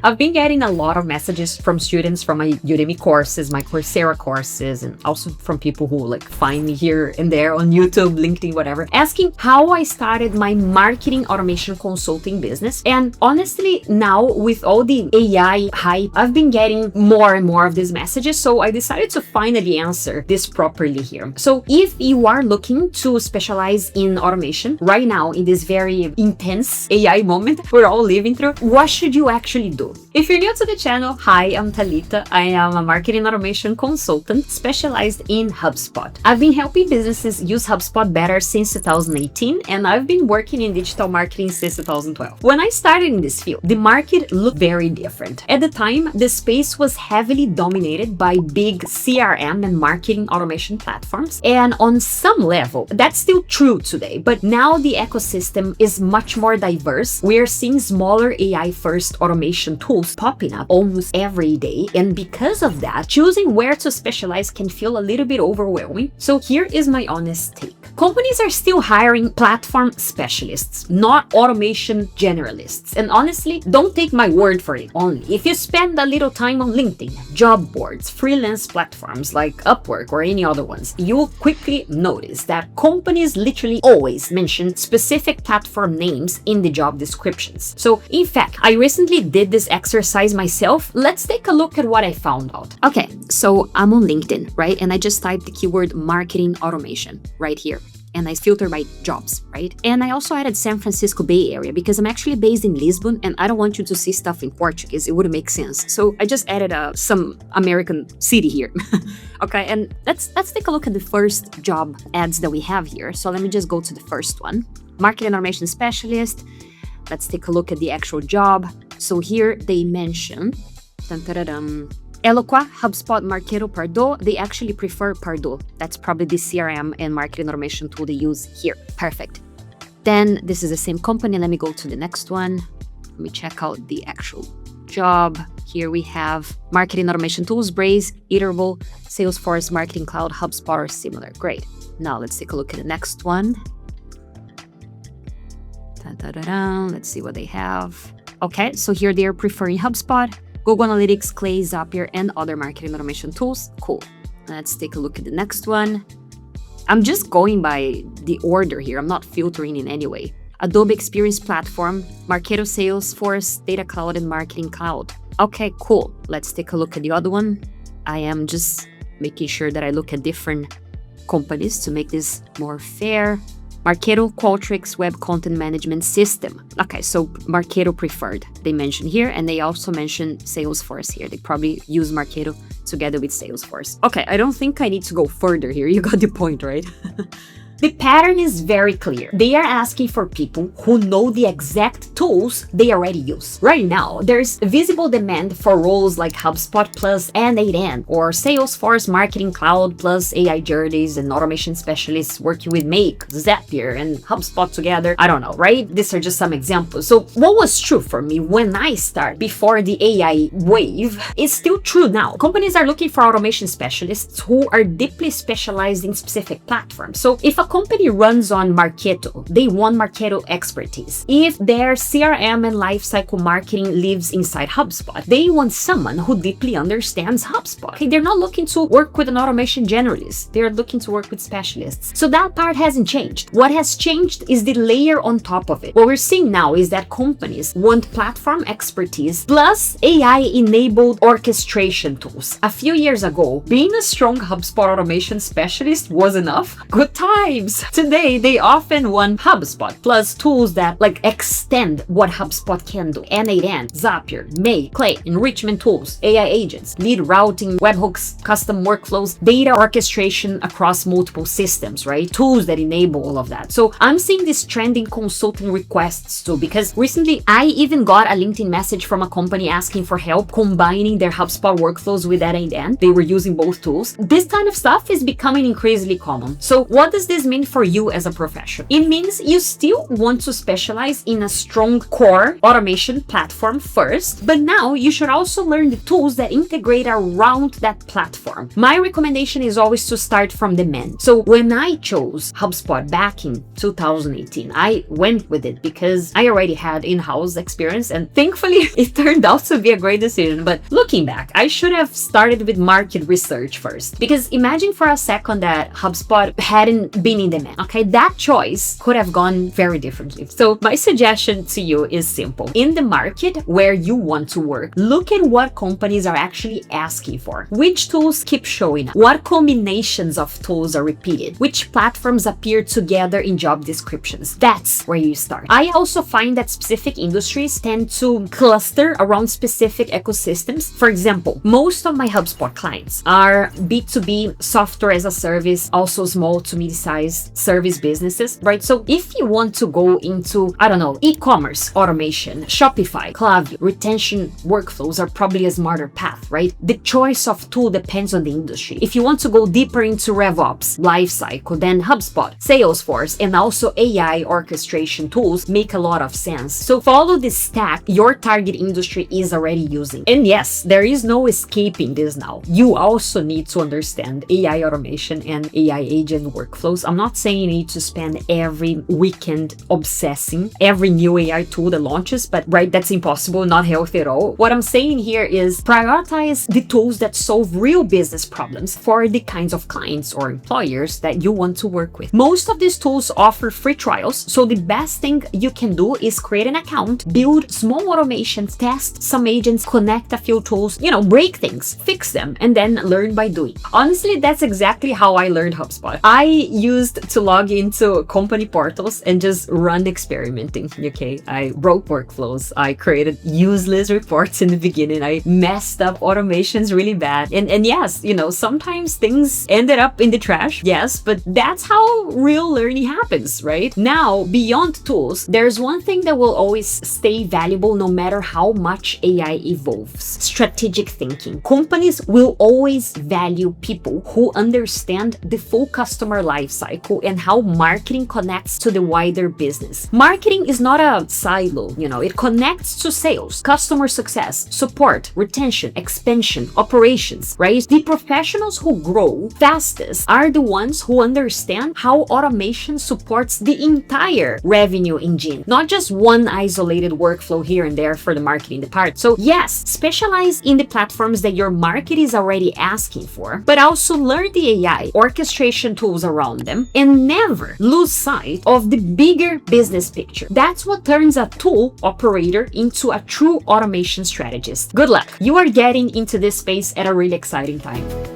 I've been getting a lot of messages from students from my Udemy courses, my Coursera courses, and also from people who like find me here and there on YouTube, LinkedIn, whatever, asking how I started my marketing automation consulting business. And honestly, now with all the AI hype, I've been getting more and more of these messages. So I decided to finally answer this properly here. So if you are looking to specialize in automation right now in this very intense AI moment we're all living through, what should you actually do? If you're new to the channel, hi, I'm Thalita. I am a marketing automation consultant specialized in HubSpot. I've been helping businesses use HubSpot better since 2018, and I've been working in digital marketing since 2012. When I started in this field, the market looked very different. At the time, the space was heavily dominated by big CRM and marketing automation platforms, and on some level, that's still true today, but now the ecosystem is much more diverse. We're seeing smaller AI-first automation tools popping up almost every day, and because of that, choosing where to specialize can feel a little bit overwhelming. So here is my honest take. Companies are still hiring platform specialists, not automation generalists. And honestly, don't take my word for it only. If you spend a little time on LinkedIn, job boards, freelance platforms like Upwork or any other ones, you'll quickly notice that companies literally always mention specific platform names in the job descriptions. So in fact, I recently did this exercise myself. Let's take a look at what I found out. Okay, so I'm on LinkedIn, right? And I just typed the keyword marketing automation right here. And I filter by jobs, right? And I also added San Francisco Bay Area because I'm actually based in Lisbon and I don't want you to see stuff in Portuguese. It wouldn't make sense. So I just added some American city here. Okay, and let's take a look at the first job ads that we have here. So let me just go to the first one. Marketing automation specialist. Let's take a look at the actual job. So here they mention Eloqua, HubSpot, Marketo, Pardot. They actually prefer Pardot. That's probably the CRM and marketing automation tool they use here. Perfect. Then this is the same company. Let me go to the next one. Let me check out the actual job. Here we have marketing automation tools, Braze, Iterable, Salesforce, Marketing Cloud, HubSpot, or similar. Great. Now let's take a look at the next one. Let's see what they have. Okay, so here they are preferring HubSpot, Google Analytics, Clay, Zapier, and other marketing automation tools. Cool. Let's take a look at the next one. I'm just going by the order here. I'm not filtering in any way. Adobe Experience Platform, Marketo, Salesforce, Data Cloud, and Marketing Cloud. Okay, cool. Let's take a look at the other one. I am just making sure that I look at different companies to make this more fair. Marketo, Qualtrics, Web Content Management System. Okay, so Marketo preferred, they mention here, and they also mention Salesforce here. They probably use Marketo together with Salesforce. Okay, I don't think I need to go further here. You got the point, right? The pattern is very clear. They are asking for people who know the exact tools they already use. Right now, there's visible demand for roles like HubSpot plus N8N or Salesforce Marketing Cloud plus AI journeys and automation specialists working with Make, Zapier, and HubSpot together. I don't know, right? These are just some examples. So what was true for me when I started before the AI wave is still true now. Companies are looking for automation specialists who are deeply specialized in specific platforms. So if a company runs on Marketo, they want Marketo expertise. If their CRM and lifecycle marketing lives inside HubSpot, they want someone who deeply understands HubSpot. Okay, they're not looking to work with an automation generalist. They're looking to work with specialists. So that part hasn't changed. What has changed is the layer on top of it. What we're seeing now is that companies want platform expertise plus AI-enabled orchestration tools. A few years ago, being a strong HubSpot automation specialist was enough. Good time. Today, they often want HubSpot plus tools that extend what HubSpot can do. N8N, Zapier, Make, Clay, enrichment tools, AI agents, lead routing, webhooks, custom workflows, data orchestration across multiple systems, right? Tools that enable all of that. So I'm seeing this trend in consulting requests too, because recently I even got a LinkedIn message from a company asking for help combining their HubSpot workflows with N8N. They were using both tools. This kind of stuff is becoming increasingly common. So what does this this mean for you as a professional? It means you still want to specialize in a strong core automation platform first, but now you should also learn the tools that integrate around that platform. My recommendation is always to start from the man. So when I chose HubSpot back in 2018, I went with it because I already had in-house experience, and thankfully it turned out to be a great decision. But looking back, I should have started with market research first, because imagine for a second that HubSpot hadn't been in demand. Okay, that choice could have gone very differently. So my suggestion to you is simple. In the market where you want to work, look at what companies are actually asking for. Which tools keep showing up? What combinations of tools are repeated? Which platforms appear together in job descriptions? That's where you start. I also find that specific industries tend to cluster around specific ecosystems. For example, most of my HubSpot clients are B2B software as a service, also small to mid-sized service businesses, right? So if you want to go into, I don't know, e-commerce automation, Shopify, Klaviyo, retention workflows are probably a smarter path, right? The choice of tool depends on the industry. If you want to go deeper into RevOps lifecycle, then HubSpot, Salesforce, and also AI orchestration tools make a lot of sense. So follow the stack your target industry is already using. And yes, there is no escaping this now. You also need to understand AI automation and AI agent workflows. I'm not saying you need to spend every weekend obsessing every new AI tool that launches, but right, that's impossible, not healthy at all. What I'm saying here is prioritize the tools that solve real business problems for the kinds of clients or employers that you want to work with. Most of these tools offer free trials, so the best thing you can do is create an account, build small automations, test some agents, connect a few tools, break things, fix them, and then learn by doing. Honestly, that's exactly how I learned HubSpot. I used to log into company portals and just run experimenting, okay? I broke workflows, I created useless reports in the beginning, I messed up automations really bad, and yes, sometimes things ended up in the trash, yes, but that's how real learning happens, right? Now, beyond tools, there's one thing that will always stay valuable no matter how much AI evolves: strategic thinking. Companies will always value people who understand the full customer lifecycle and how marketing connects to the wider business. Marketing is not a silo, it connects to sales, customer success, support, retention, expansion, operations, right? The professionals who grow fastest are the ones who understand how automation supports the entire revenue engine, not just one isolated workflow here and there for the marketing department. So yes, specialize in the platforms that your market is already asking for, but also learn the AI orchestration tools around them, and never lose sight of the bigger business picture. That's what turns a tool operator into a true automation strategist. Good luck. You are getting into this space at a really exciting time.